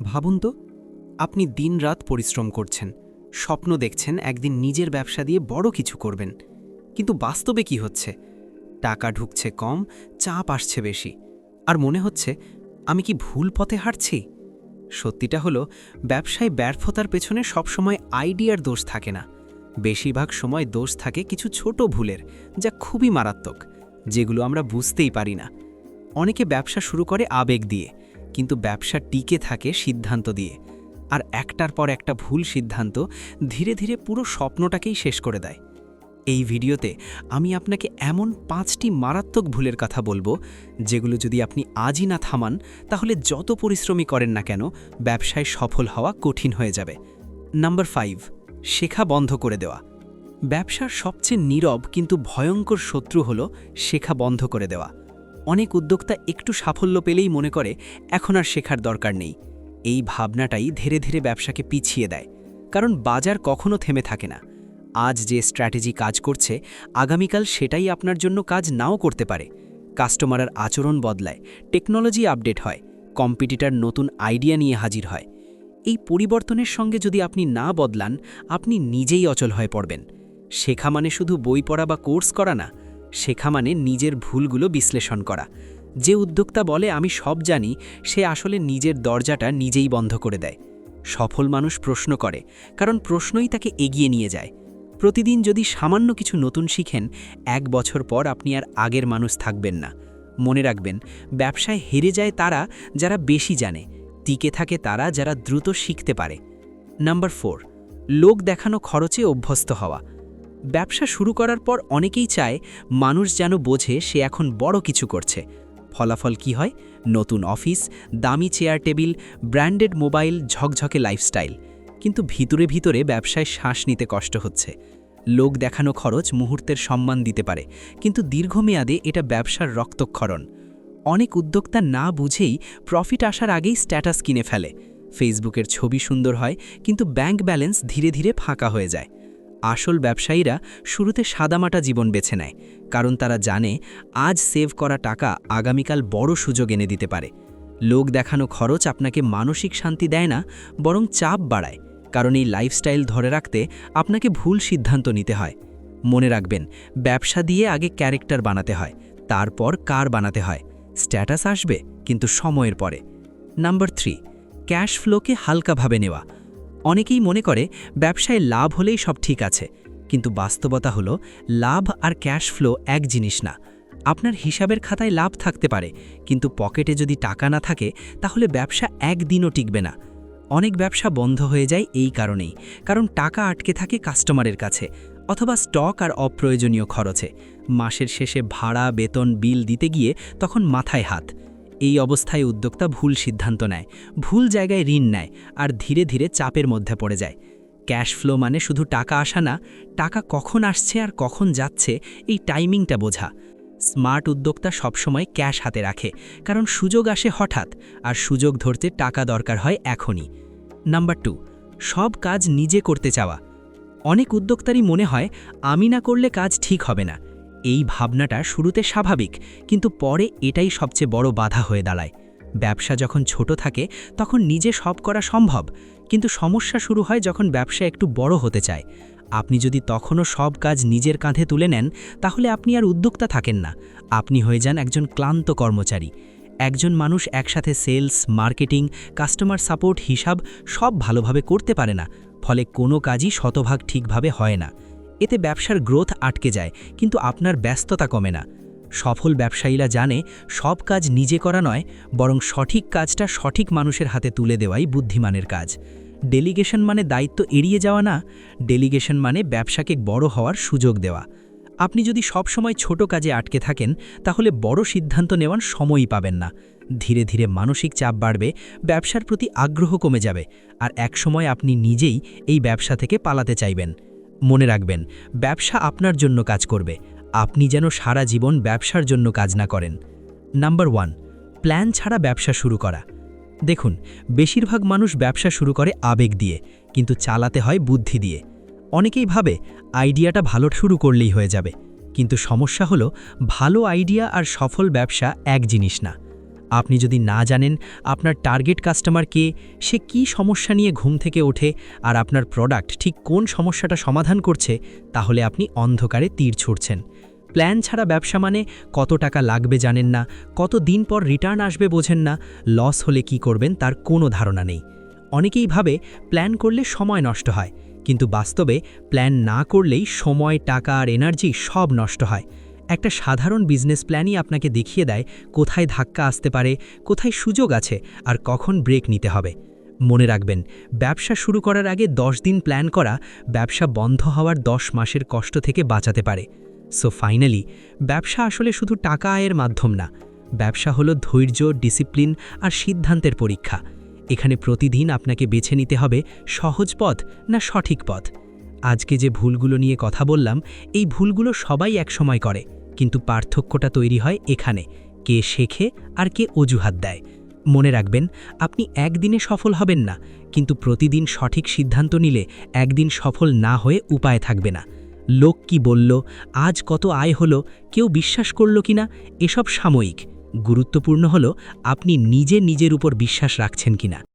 ভাবুন তো, আপনি দিনরাত পরিশ্রম করছেন, স্বপ্ন দেখছেন একদিন নিজের ব্যবসা দিয়ে বড় কিছু করবেন। কিন্তু বাস্তবে কি হচ্ছে? টাকা ঢুকছে কম, চাপ আসছে বেশি, আর মনে হচ্ছে আমি কি ভুল পথে হাঁটছি? সত্যিটা হলো, ব্যবসায় ব্যর্থতার পেছনে সবসময় আইডিয়ার দোষ থাকে না। বেশিরভাগ সময় দোষ থাকে কিছু ছোট ভুলের, যা খুবই মারাত্মক, যেগুলো আমরা বুঝতেই পারি না। অনেকে ব্যবসা শুরু করে আবেগ দিয়ে, কিন্তু ব্যবসা টিকে থাকে সিদ্ধান্ত দিয়ে। আর একটার পর একটা ভুল সিদ্ধান্ত ধীরে ধীরে পুরো স্বপ্নটাকেই শেষ করে দেয়। এই ভিডিওতে আমি আপনাকে এমন 5টি মারাত্মক ভুলের কথা বলবো, যেগুলো যদি আপনি আজই না থামান, তাহলে যত পরিশ্রমই করেন না কেন, ব্যবসায় সফল হওয়া কঠিন হয়ে যাবে। নাম্বার 5, শেখা বন্ধ করে দেওয়া। ব্যবসার সবচেয়ে নীরব কিন্তু ভয়ঙ্কর শত্রু হলো শেখা বন্ধ করে দেওয়া। অনেক উদ্যোক্তা একটু সাফল্য পেলেই মনে করে এখন আর শেখার দরকার নেই। এই ভাবনাটাই ধীরে ধীরে ব্যবসাকে পিছিয়ে দেয়, কারণ বাজার কখনো থেমে থাকে না। আজ যে স্ট্র্যাটেজি কাজ করছে, আগামীকাল সেটাই আপনার জন্য কাজ নাও করতে পারে। কাস্টমারের আচরণ বদলায়, টেকনোলজি আপডেট হয়, কম্পিটিটর নতুন আইডিয়া নিয়ে হাজির হয়। এই পরিবর্তনের সঙ্গে যদি আপনি না বদলান, আপনি নিজেই অচল হয়ে পড়বেন। শেখা মানে শুধু বই পড়া বা কোর্স করা না, শেখা মানে নিজের ভুলগুলো বিশ্লেষণ করা। যে উদ্যোক্তা বলে আমি সব জানি, সে আসলে নিজের দরজাটা নিজেই বন্ধ করে দেয়। সফল মানুষ প্রশ্ন করে, কারণ প্রশ্নই তাকে এগিয়ে নিয়ে যায়। প্রতিদিন যদি সামান্য কিছু নতুন শিখেন, 1 বছর পর আপনি আর আগের মানুষ থাকবেন না। মনে রাখবেন, ব্যবসায় হেরে যায় তারা যারা বেশি জানে, টিকে থাকে তারা যারা দ্রুত শিখতে পারে। নাম্বার 4, লোক দেখানো খরচে অভ্যস্ত হওয়া। ব্যবসা শুরু করার পর অনেকেই চায় মানুষ যেন বোঝে সে এখন বড় কিছু করছে। ফলাফল কি হয়? নতুন অফিস, দামি চেয়ার টেবিল, ব্র্যান্ডেড মোবাইল, ঝকঝকে লাইফস্টাইল। কিন্তু ভিতরে ভিতরে ব্যবসায় শ্বাস নিতে কষ্ট হচ্ছে। লোক দেখানো খরচ মুহূর্তের সম্মান দিতে পারে, কিন্তু দীর্ঘমেয়াদে এটা ব্যবসার রক্তক্ষরণ। অনেক উদ্যোক্তা না বুঝেই প্রফিট আসার আগেই স্ট্যাটাস কিনে ফেলে। ফেসবুকের ছবি সুন্দর হয়, কিন্তু ব্যাংক ব্যালেন্স ধীরে ধীরে ফাঁকা হয়ে যায়। আসল ব্যবসায়ীরা শুরুতে সাদামাটা জীবন বেছে নেয়, কারণ তারা জানে আজ সেভ করা টাকা আগামীকাল বড় সুযোগ এনে দিতে পারে। লোক দেখানো খরচ আপনাকে মানসিক শান্তি দেয় না, বরং চাপ বাড়ায়, কারণ এই লাইফস্টাইল ধরে রাখতে আপনাকে ভুল সিদ্ধান্ত নিতে হয়। মনে রাখবেন, ব্যবসা দিয়ে আগে ক্যারেক্টার বানাতে হয়, তারপর কার বানাতে হয়। স্ট্যাটাস আসবে, কিন্তু সময়ের পরে। নাম্বার 3, ক্যাশ ফ্লোকে হালকাভাবে নেওয়া। অনেকেই মনে করে ব্যবসায় লাভ হলেই সব ঠিক আছে, কিন্তু বাস্তবতা হলো লাভ আর ক্যাশ ফ্লো এক জিনিস না। আপনার হিসাবের খাতায় লাভ থাকতে পারে, কিন্তু পকেটে যদি টাকা না থাকে, তাহলে ব্যবসা একদিনও টিকবে না। অনেক ব্যবসা বন্ধ হয়ে যায় এই কারণেই, কারণ টাকা আটকে থাকে কাস্টমারের কাছে, অথবা স্টক আর অপ্রয়োজনীয় খরচে। মাসের শেষে ভাড়া, বেতন, বিল দিতে গিয়ে তখন মাথায় হাত। এই অবস্থায় উদ্যোক্তা ভুল সিদ্ধান্ত নেয়, ভুল জায়গায় ঋণ নেয়, আর ধীরে ধীরে চাপের মধ্যে পড়ে যায়। ক্যাশ ফ্লো মানে শুধু টাকা আসা না, টাকা কখন আসছে আর কখন যাচ্ছে এই টাইমিংটা বোঝা। স্মার্ট উদ্যোক্তা সবসময় ক্যাশ হাতে রাখে, কারণ সুযোগ আসে হঠাৎ, আর সুযোগ ধরতে টাকা দরকার হয় এখনই। নাম্বার 2, সব কাজ নিজে করতে চাওয়া। অনেক উদ্যোক্তারই মনে হয় আমি না করলে কাজ ঠিক হবে না। এই ভাবনাটা শুরুতে স্বাভাবিক, কিন্তু পরে এটাই সবচেয়ে বড় বাধা হয়ে দাঁড়ায়। ব্যবসা যখন ছোট থাকে তখন নিজে সব করা সম্ভব, কিন্তু সমস্যা শুরু হয় যখন ব্যবসা একটু বড় হতে চায়। আপনি যদি তখনও সব কাজ নিজের কাঁধে তুলে নেন, তাহলে আপনি আর উদ্যোক্তা থাকেন না, আপনি হয়ে যান একজন ক্লান্ত কর্মচারী। একজন মানুষ একসাথে সেলস, মার্কেটিং, কাস্টমার সাপোর্ট, হিসাব সব ভালোভাবে করতে পারে না, ফলে কোনো কাজই শতভাগ ঠিকভাবে হয় না। এতে ব্যবসার গ্রোথ আটকে যায়, কিন্তু আপনার ব্যস্ততা কমে না। সফল ব্যবসায়ীরা জানে সব কাজ নিজে করা নয়, বরং সঠিক কাজটা সঠিক মানুষের হাতে তুলে দেওয়াই বুদ্ধিমানের কাজ। ডেলিগেশন মানে দায়িত্ব এড়িয়ে যাওয়া না, ডেলিগেশন মানে ব্যবসাকে বড় হওয়ার সুযোগ দেওয়া। আপনি যদি সব সময় ছোট কাজে আটকে থাকেন, তাহলে বড় সিদ্ধান্ত নেওয়ার সময়ই পাবেন না। ধীরে ধীরে মানসিক চাপ বাড়বে, ব্যবসার প্রতি আগ্রহ কমে যাবে, আর একসময় আপনি নিজেই এই ব্যবসা থেকে পালাতে চাইবেন। মনে রাখবেন, ব্যবসা আপনার জন্য কাজ করবে, আপনি যেন সারা জীবন ব্যবসার জন্য কাজ না করেন। নাম্বার 1, প্ল্যান ছাড়া ব্যবসা শুরু করা। দেখুন, বেশিরভাগ মানুষ ব্যবসা শুরু করে আবেগ দিয়ে, কিন্তু চালাতে হয় বুদ্ধি দিয়ে। অনেকেই ভাবে আইডিয়াটা ভালো শুরু করলেই হয়ে যাবে, কিন্তু সমস্যা হলো ভালো আইডিয়া আর সফল ব্যবসা এক জিনিস না। আপনি যদি না জানেন আপনার টার্গেট কাস্টমার কে, সে কি সমস্যা নিয়ে ঘুম থেকে ওঠে আর আপনার প্রোডাক্ট ঠিক কোন সমস্যাটা সমাধান করছে, তাহলে আপনি অন্ধকারে তীর ছুড়ছেন। প্ল্যান ছাড়া ব্যবসা মানে কত টাকা লাগবে জানেন না, কত দিন পর রিটার্ন আসবে বোঝেন না, লস হলে কি করবেন তার কোনো ধারণা নেই। অনেকেই ভাবে প্ল্যান করলে সময় নষ্ট হয়, কিন্তু বাস্তবে প্ল্যান না করলেই সময়, টাকা আর এনার্জি সব নষ্ট হয়। একটা সাধারণ বিজনেস প্ল্যানই আপনাকে দেখিয়ে দেয় কোথায় ধাক্কা আসতে পারে, কোথায় সুযোগ আছে আর কখন ব্রেক নিতে হবে। মনে রাখবেন, ব্যবসা শুরু করার আগে 10 দিন প্ল্যান করা ব্যবসা বন্ধ হওয়ার 10 মাসের কষ্ট থেকে বাঁচাতে পারে। সো ফাইনালি, ব্যবসা আসলে শুধু টাকা আয়ের মাধ্যম না, ব্যবসা হলো ধৈর্য, ডিসিপ্লিন আর সিদ্ধান্তের পরীক্ষা। এখানে প্রতিদিন আপনাকে বেছে নিতে হবে সহজ পথ না সঠিক পথ। আজকে যে ভুলগুলো নিয়ে কথা বললাম, এই ভুলগুলো সবাই একসময় করে, কিন্তু পার্থক্যটা তৈরি হয় এখানে, কে শেখে আর কে অজুহাত দেয়। মনে রাখবেন, আপনি একদিনে সফল হবেন না, কিন্তু প্রতিদিন সঠিক সিদ্ধান্ত নিলে একদিন সফল না হয়ে উপায় থাকবে না। লোক কি বলল, আজ কত আয় হলো, কেউ বিশ্বাস করল কিনা, এসব সাময়িক। গুরুত্বপূর্ণ হলো আপনি নিজের উপর বিশ্বাস রাখছেন কিনা।